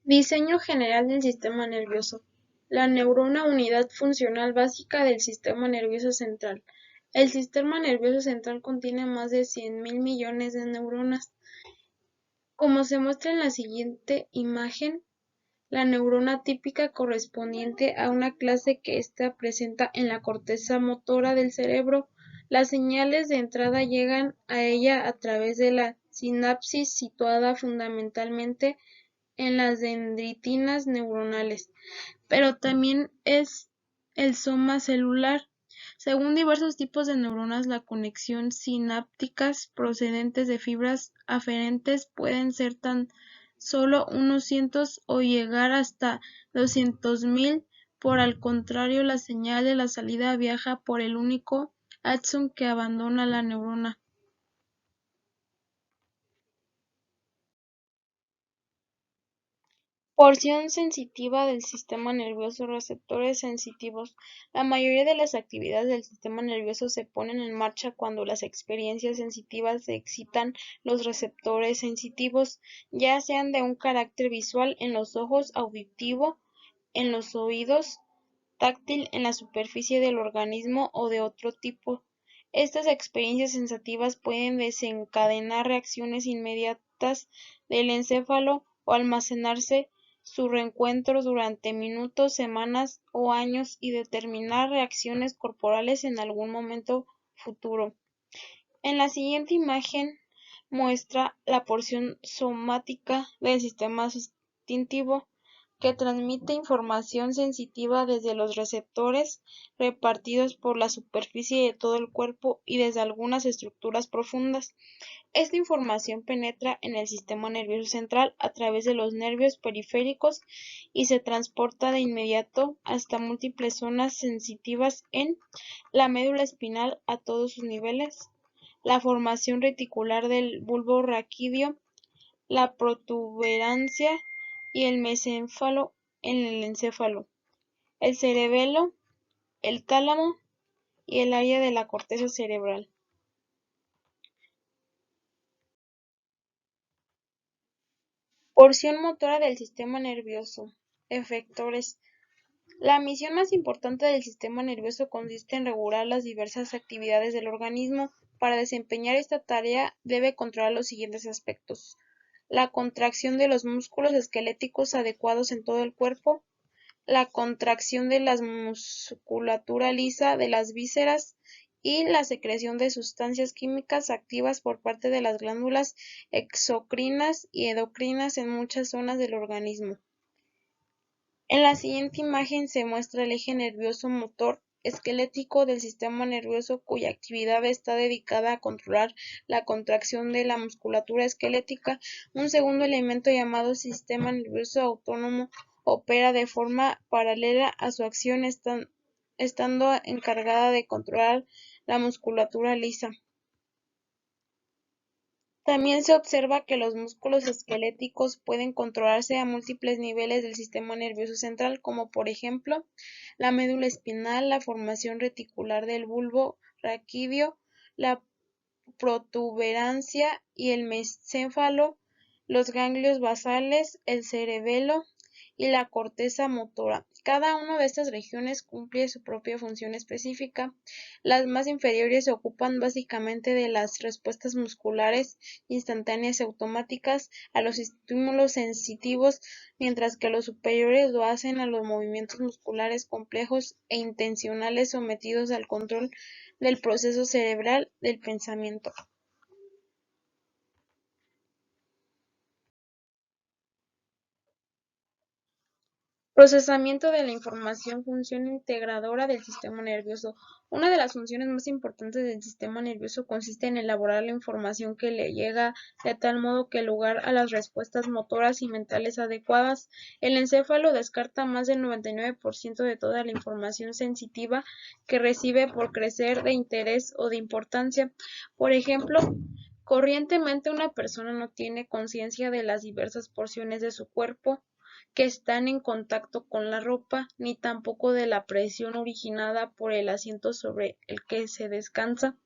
Diseño general del sistema nervioso. La neurona, unidad funcional básica del sistema nervioso central. El sistema nervioso central contiene más de 100.000 millones de neuronas. Como se muestra en la siguiente imagen, la neurona típica correspondiente a una clase que está presente en la corteza motora del cerebro. Las señales de entrada llegan a ella a través de la sinapsis situada fundamentalmente en las dendritas neuronales, pero también es el soma celular. Según diversos tipos de neuronas, la conexión sinápticas procedentes de fibras aferentes pueden ser tan solo unos cientos o llegar hasta 200.000. Por el contrario, la señal de la salida viaja por el único axón que abandona la neurona. Porción sensitiva del sistema nervioso. Receptores sensitivos. La mayoría de las actividades del sistema nervioso se ponen en marcha cuando las experiencias sensitivas excitan los receptores sensitivos, ya sean de un carácter visual en los ojos, auditivo en los oídos, táctil en la superficie del organismo o de otro tipo. Estas experiencias sensitivas pueden desencadenar reacciones inmediatas del encéfalo o almacenarse su reencuentro durante minutos, semanas o años y determinar reacciones corporales en algún momento futuro. En la siguiente imagen muestra la porción somática del sistema instintivo, que transmite información sensitiva desde los receptores repartidos por la superficie de todo el cuerpo y desde algunas estructuras profundas. Esta información penetra en el sistema nervioso central a través de los nervios periféricos y se transporta de inmediato hasta múltiples zonas sensitivas en la médula espinal a todos sus niveles, la formación reticular del bulbo raquídeo, la protuberancia y el mesencéfalo en el encéfalo, el cerebelo, el tálamo y el área de la corteza cerebral. Porción motora del sistema nervioso. Efectores. La misión más importante del sistema nervioso consiste en regular las diversas actividades del organismo. Para desempeñar esta tarea debe controlar los siguientes aspectos: la contracción de los músculos esqueléticos adecuados en todo el cuerpo, la contracción de la musculatura lisa de las vísceras y la secreción de sustancias químicas activas por parte de las glándulas exocrinas y endocrinas en muchas zonas del organismo. En la siguiente imagen se muestra el eje nervioso motor esquelético del sistema nervioso, cuya actividad está dedicada a controlar la contracción de la musculatura esquelética. Un segundo elemento llamado sistema nervioso autónomo opera de forma paralela a su acción, estando encargada de controlar la musculatura lisa. También se observa que los músculos esqueléticos pueden controlarse a múltiples niveles del sistema nervioso central, como por ejemplo la médula espinal, la formación reticular del bulbo raquídeo, la protuberancia y el mesencéfalo, los ganglios basales, el cerebelo y la corteza motora. Cada una de estas regiones cumple su propia función específica. Las más inferiores se ocupan básicamente de las respuestas musculares instantáneas y automáticas a los estímulos sensitivos, mientras que los superiores lo hacen a los movimientos musculares complejos e intencionales sometidos al control del proceso cerebral del pensamiento. Procesamiento de la información. Función integradora del sistema nervioso. Una de las funciones más importantes del sistema nervioso consiste en elaborar la información que le llega de tal modo que dé lugar a las respuestas motoras y mentales adecuadas. El encéfalo descarta más del 99% de toda la información sensitiva que recibe por crecer de interés o de importancia. Por ejemplo, corrientemente una persona no tiene conciencia de las diversas porciones de su cuerpo que están en contacto con la ropa, ni tampoco de la presión originada por el asiento sobre el que se descansa.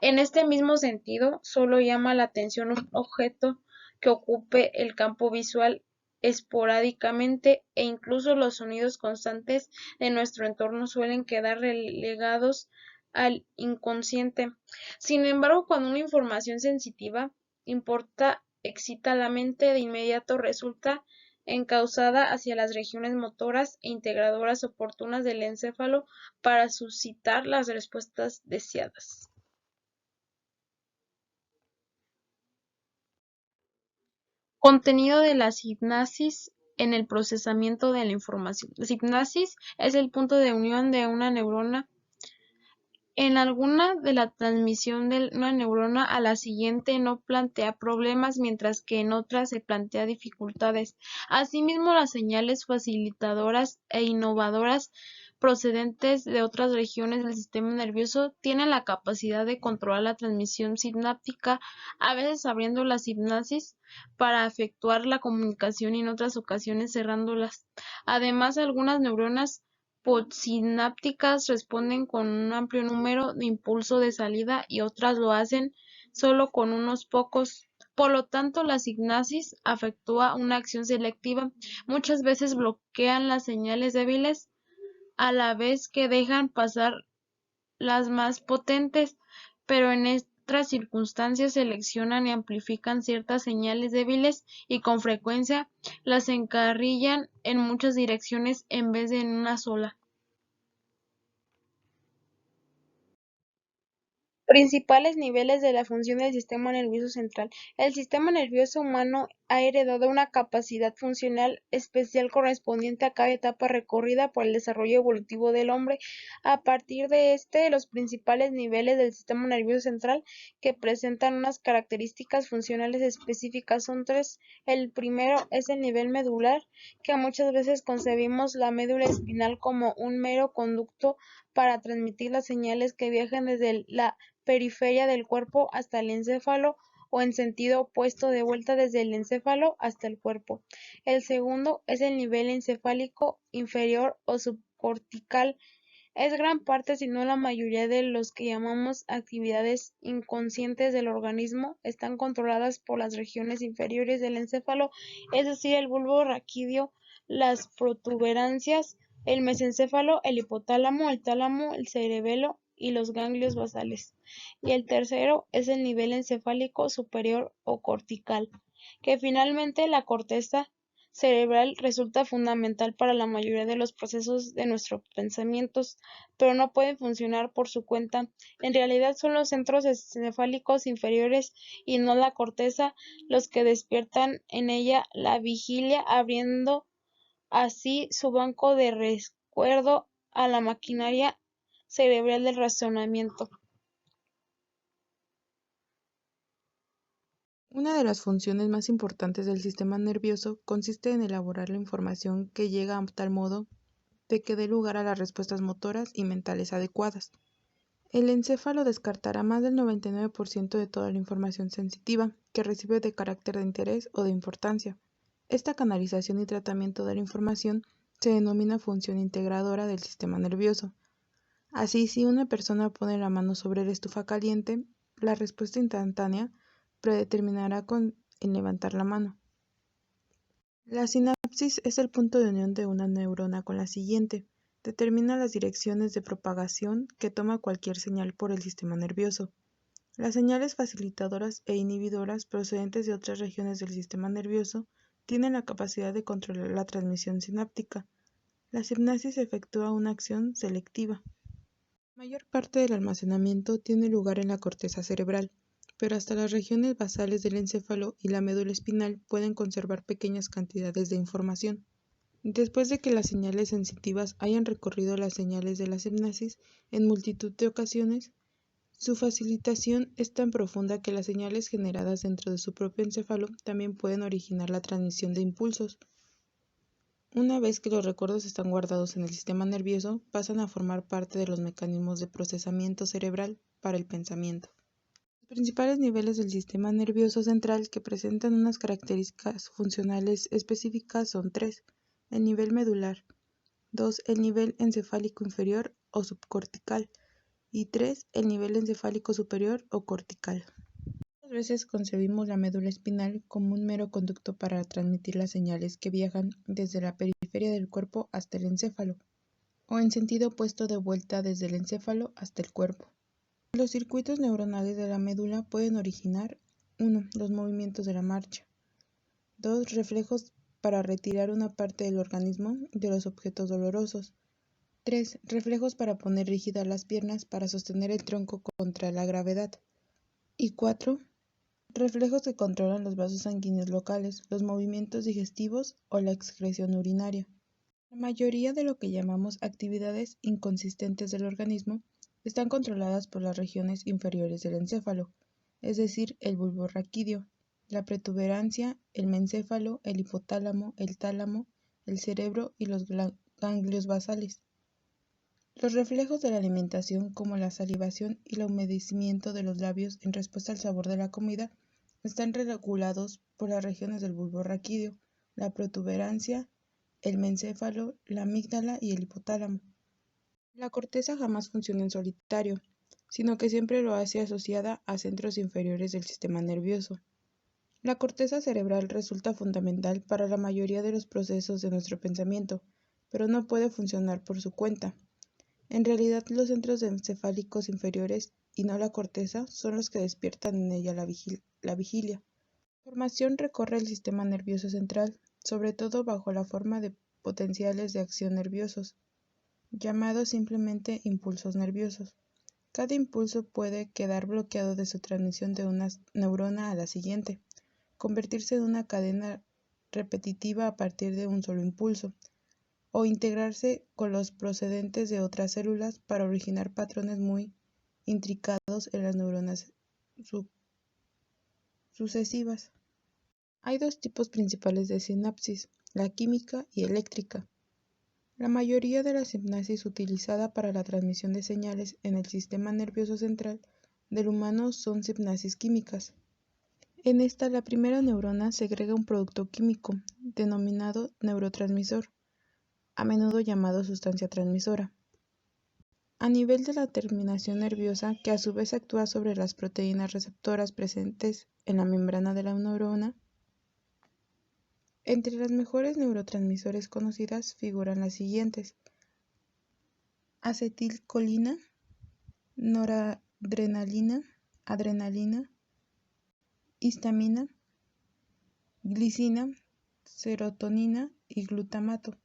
En este mismo sentido, solo llama la atención un objeto que ocupe el campo visual esporádicamente e incluso los sonidos constantes de nuestro entorno suelen quedar relegados al inconsciente. Sin embargo, cuando una información sensitiva importa excita la mente, de inmediato resulta encauzada hacia las regiones motoras e integradoras oportunas del encéfalo para suscitar las respuestas deseadas. Contenido de la sinapsis en el procesamiento de la información. La sinapsis es el punto de unión de una neurona en alguna de la transmisión de una neurona a la siguiente no plantea problemas, mientras que en otras se plantea dificultades. Asimismo, las señales facilitadoras e innovadoras procedentes de otras regiones del sistema nervioso tienen la capacidad de controlar la transmisión sináptica, a veces abriendo la sinapsis para efectuar la comunicación y en otras ocasiones cerrándolas. Además, algunas neuronas postsinápticas responden con un amplio número de impulsos de salida y otras lo hacen solo con unos pocos. Por lo tanto, la sinapsis efectúa una acción selectiva. Muchas veces bloquean las señales débiles a la vez que dejan pasar las más potentes, pero en otras circunstancias seleccionan y amplifican ciertas señales débiles y con frecuencia las encarrilan en muchas direcciones en vez de en una sola. Principales niveles de la función del sistema nervioso central. El sistema nervioso humano ha heredado una capacidad funcional especial correspondiente a cada etapa recorrida por el desarrollo evolutivo del hombre. A partir de los principales niveles del sistema nervioso central que presentan unas características funcionales específicas son tres. El primero es el nivel medular, que muchas veces concebimos la médula espinal como un mero conducto para transmitir las señales que viajan desde la periferia del cuerpo hasta el encéfalo o en sentido opuesto de vuelta desde el encéfalo hasta el cuerpo. El segundo es el nivel encefálico inferior o subcortical. Es gran parte, si no la mayoría, de los que llamamos actividades inconscientes del organismo están controladas por las regiones inferiores del encéfalo, es decir, el bulbo raquídeo, las protuberancias, el mesencéfalo, el hipotálamo, el tálamo, el cerebelo y los ganglios basales. Y el tercero es el nivel encefálico superior o cortical, que finalmente la corteza cerebral resulta fundamental para la mayoría de los procesos de nuestros pensamientos, pero no pueden funcionar por su cuenta. En realidad son los centros encefálicos inferiores y no la corteza los que despiertan en ella la vigilia, abriendo así su banco de recuerdo a la maquinaria cerebral del razonamiento. Una de las funciones más importantes del sistema nervioso consiste en elaborar la información que llega a tal modo de que dé lugar a las respuestas motoras y mentales adecuadas. El encéfalo descartará más del 99% de toda la información sensitiva que recibe de carácter de interés o de importancia. Esta canalización y tratamiento de la información se denomina función integradora del sistema nervioso. Así, si una persona pone la mano sobre la estufa caliente, la respuesta instantánea predeterminará en levantar la mano. La sinapsis es el punto de unión de una neurona con la siguiente. Determina las direcciones de propagación que toma cualquier señal por el sistema nervioso. Las señales facilitadoras e inhibidoras procedentes de otras regiones del sistema nervioso tienen la capacidad de controlar la transmisión sináptica. La sinapsis efectúa una acción selectiva. La mayor parte del almacenamiento tiene lugar en la corteza cerebral, pero hasta las regiones basales del encéfalo y la médula espinal pueden conservar pequeñas cantidades de información. Después de que las señales sensitivas hayan recorrido las señales de la sinapsis en multitud de ocasiones, su facilitación es tan profunda que las señales generadas dentro de su propio encéfalo también pueden originar la transmisión de impulsos. Una vez que los recuerdos están guardados en el sistema nervioso, pasan a formar parte de los mecanismos de procesamiento cerebral para el pensamiento. Los principales niveles del sistema nervioso central que presentan unas características funcionales específicas son tres: el nivel medular, 2. el nivel encefálico inferior o subcortical y 3. el nivel encefálico superior o cortical. Muchas veces concebimos la médula espinal como un mero conducto para transmitir las señales que viajan desde la periferia del cuerpo hasta el encéfalo, o en sentido opuesto de vuelta desde el encéfalo hasta el cuerpo. Los circuitos neuronales de la médula pueden originar 1. Los movimientos de la marcha. 2. Reflejos para retirar una parte del organismo de los objetos dolorosos. 3. Reflejos para poner rígidas las piernas para sostener el tronco contra la gravedad. Y 4. Reflejos que controlan los vasos sanguíneos locales, los movimientos digestivos o la excreción urinaria. La mayoría de lo que llamamos actividades inconsistentes del organismo están controladas por las regiones inferiores del encéfalo, es decir, el bulbo raquídeo, la protuberancia, el mesencéfalo, el hipotálamo, el tálamo, el cerebro y los ganglios basales. Los reflejos de la alimentación, como la salivación y el humedecimiento de los labios en respuesta al sabor de la comida, están regulados por las regiones del bulbo raquídeo, la protuberancia, el mesencéfalo, la amígdala y el hipotálamo. La corteza jamás funciona en solitario, sino que siempre lo hace asociada a centros inferiores del sistema nervioso. La corteza cerebral resulta fundamental para la mayoría de los procesos de nuestro pensamiento, pero no puede funcionar por su cuenta. En realidad, los centros encefálicos inferiores y no la corteza son los que despiertan en ella la vigilia. La información recorre el sistema nervioso central, sobre todo bajo la forma de potenciales de acción nerviosos, llamados simplemente impulsos nerviosos. Cada impulso puede quedar bloqueado de su transmisión de una neurona a la siguiente, convertirse en una cadena repetitiva a partir de un solo impulso, o integrarse con los procedentes de otras células para originar patrones muy intricados en las neuronas sucesivas. Hay dos tipos principales de sinapsis, la química y eléctrica. La mayoría de la sinapsis utilizada para la transmisión de señales en el sistema nervioso central del humano son sinapsis químicas. En esta, la primera neurona segrega un producto químico, denominado neurotransmisor, a menudo llamado sustancia transmisora. A nivel de la terminación nerviosa, que a su vez actúa sobre las proteínas receptoras presentes en la membrana de la neurona, entre las mejores neurotransmisores conocidas figuran las siguientes: acetilcolina, noradrenalina, adrenalina, histamina, glicina, serotonina y glutamato.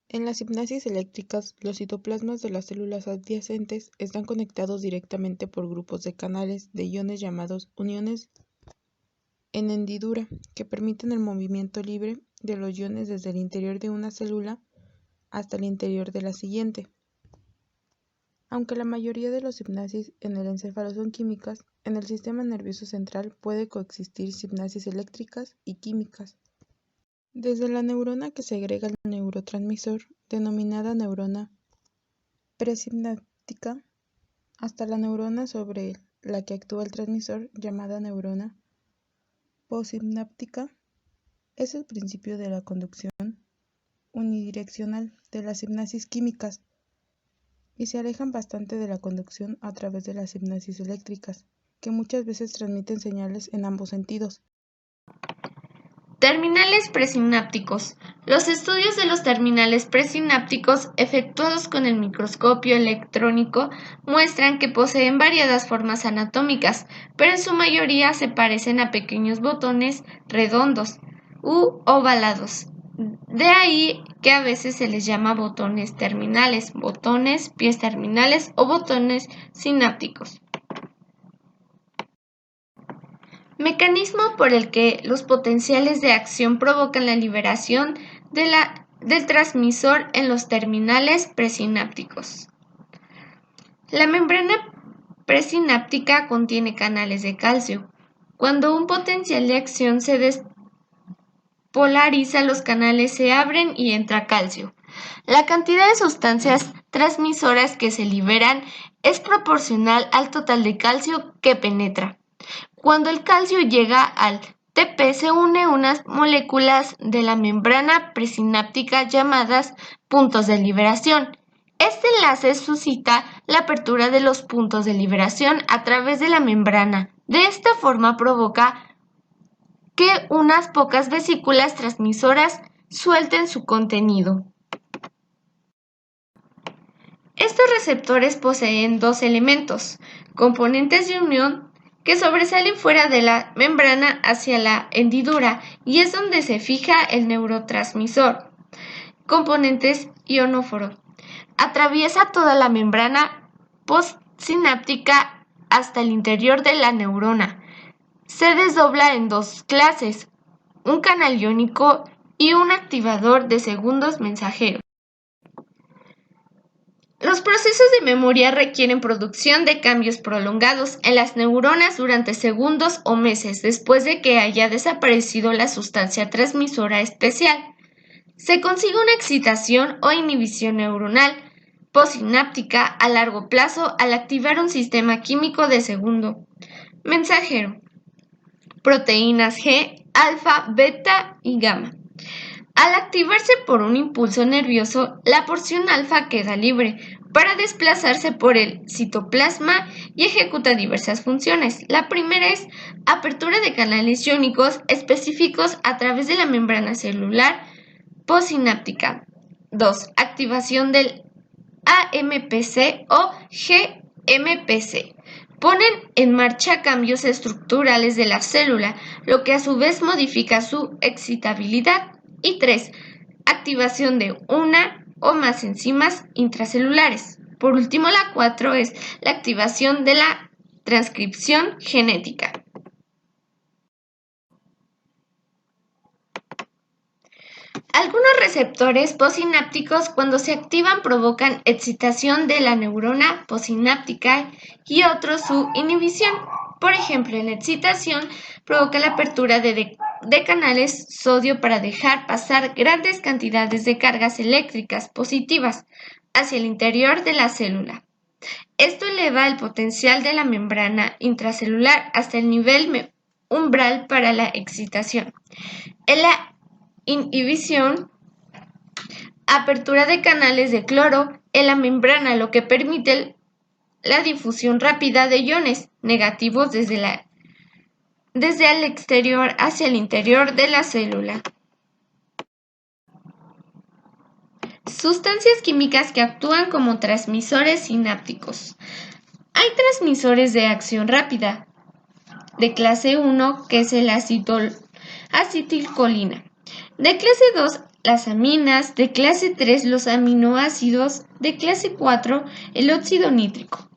En las sinapsis eléctricas, los citoplasmas de las células adyacentes están conectados directamente por grupos de canales de iones llamados uniones en hendidura, que permiten el movimiento libre de los iones desde el interior de una célula hasta el interior de la siguiente. Aunque la mayoría de los sinapsis en el encéfalo son químicas, en el sistema nervioso central puede coexistir sinapsis eléctricas y químicas. Desde la neurona que segrega el neurotransmisor, denominada neurona presináptica, hasta la neurona sobre la que actúa el transmisor, llamada neurona postsináptica, es el principio de la conducción unidireccional de las sinapsis químicas y se alejan bastante de la conducción a través de las sinapsis eléctricas, que muchas veces transmiten señales en ambos sentidos. Terminales presinápticos. Los estudios de los terminales presinápticos efectuados con el microscopio electrónico muestran que poseen variadas formas anatómicas, pero en su mayoría se parecen a pequeños botones redondos u ovalados. De ahí que a veces se les llama botones terminales, botones, pies terminales o botones sinápticos. Mecanismo por el que los potenciales de acción provocan la liberación del transmisor en los terminales presinápticos. La membrana presináptica contiene canales de calcio. Cuando un potencial de acción se despolariza, los canales se abren y entra calcio. La cantidad de sustancias transmisoras que se liberan es proporcional al total de calcio que penetra. Cuando el calcio llega al TP, se une unas moléculas de la membrana presináptica llamadas puntos de liberación. Este enlace suscita la apertura de los puntos de liberación a través de la membrana De esta forma provoca que unas pocas vesículas transmisoras suelten su contenido. Estos receptores poseen dos elementos, componentes de unión, que sobresalen fuera de la membrana hacia la hendidura y es donde se fija el neurotransmisor. Componentes ionóforo. Atraviesa toda la membrana postsináptica hasta el interior de la neurona. Se desdobla en dos clases, un canal iónico y un activador de segundos mensajeros. Los procesos de memoria requieren producción de cambios prolongados en las neuronas durante segundos o meses después de que haya desaparecido la sustancia transmisora especial. Se consigue una excitación o inhibición neuronal postsináptica a largo plazo al activar un sistema químico de segundo mensajero, proteínas G, alfa, beta y gamma. Al activarse por un impulso nervioso, la porción alfa queda libre para desplazarse por el citoplasma y ejecuta diversas funciones. La primera es apertura de canales iónicos específicos a través de la membrana celular postsináptica. 2. Activación del AMPC o GMPC. Ponen en marcha cambios estructurales de la célula, lo que a su vez modifica su excitabilidad. Y 3. Activación de una o más enzimas intracelulares. Por último, la 4 es la activación de la transcripción genética. Algunos receptores postsinápticos cuando se activan provocan excitación de la neurona postsináptica y otros su inhibición. Por ejemplo, en la excitación provoca la apertura de canales sodio para dejar pasar grandes cantidades de cargas eléctricas positivas hacia el interior de la célula. Esto eleva el potencial de la membrana intracelular hasta el nivel umbral para la excitación. En la inhibición, apertura de canales de cloro en la membrana, lo que permite la difusión rápida de iones negativos desde el exterior hacia el interior de la célula. Sustancias químicas que actúan como transmisores sinápticos. Hay transmisores de acción rápida de clase 1, que es el acetilcolina. De clase 2, las aminas. De clase 3, los aminoácidos. De clase 4, el óxido nítrico.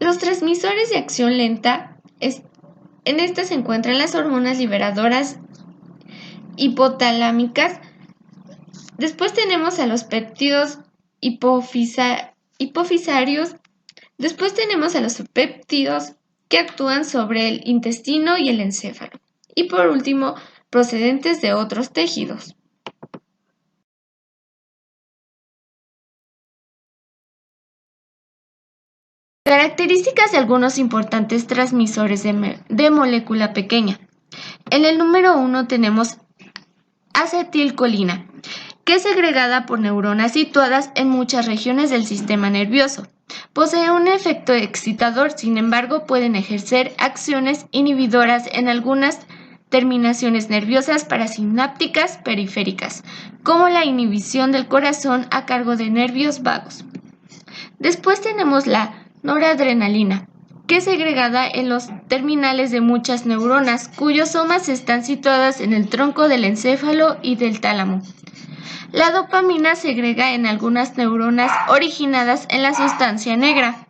Los transmisores de acción lenta, en estas se encuentran las hormonas liberadoras hipotalámicas. Después tenemos a los péptidos hipofisarios. Después tenemos a los péptidos que actúan sobre el intestino y el encéfalo. Y por último, procedentes de otros tejidos. Características de algunos importantes transmisores de molécula pequeña. En el número 1 tenemos acetilcolina, que es segregada por neuronas situadas en muchas regiones del sistema nervioso. Posee un efecto excitador, sin embargo, pueden ejercer acciones inhibidoras en algunas terminaciones nerviosas parasinápticas periféricas, como la inhibición del corazón a cargo de nervios vagos. Después tenemos la noradrenalina, que es segregada en los terminales de muchas neuronas, cuyos somas están situadas en el tronco del encéfalo y del tálamo. La dopamina segrega en algunas neuronas originadas en la sustancia negra.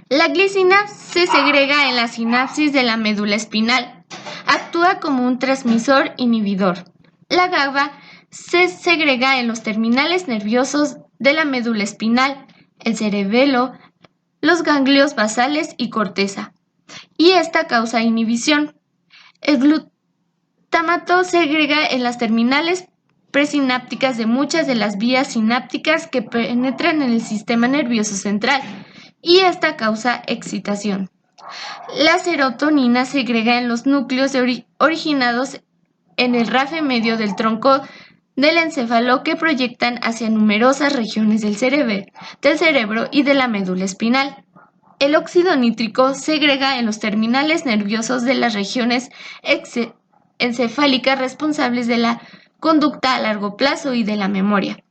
La glicina se segrega en la sinapsis de la médula espinal. Actúa como un transmisor inhibidor. La GABA se segrega en los terminales nerviosos de la médula espinal, el cerebelo, los ganglios basales y corteza, y esta causa inhibición. El glutamato segrega en las terminales presinápticas de muchas de las vías sinápticas que penetran en el sistema nervioso central, y esta causa excitación. La serotonina segrega en los núcleos originados en el rafe medio del tronco del encéfalo que proyectan hacia numerosas regiones del cerebro y de la médula espinal. El óxido nítrico segrega en los terminales nerviosos de las regiones encefálicas responsables de la conducta a largo plazo y de la memoria.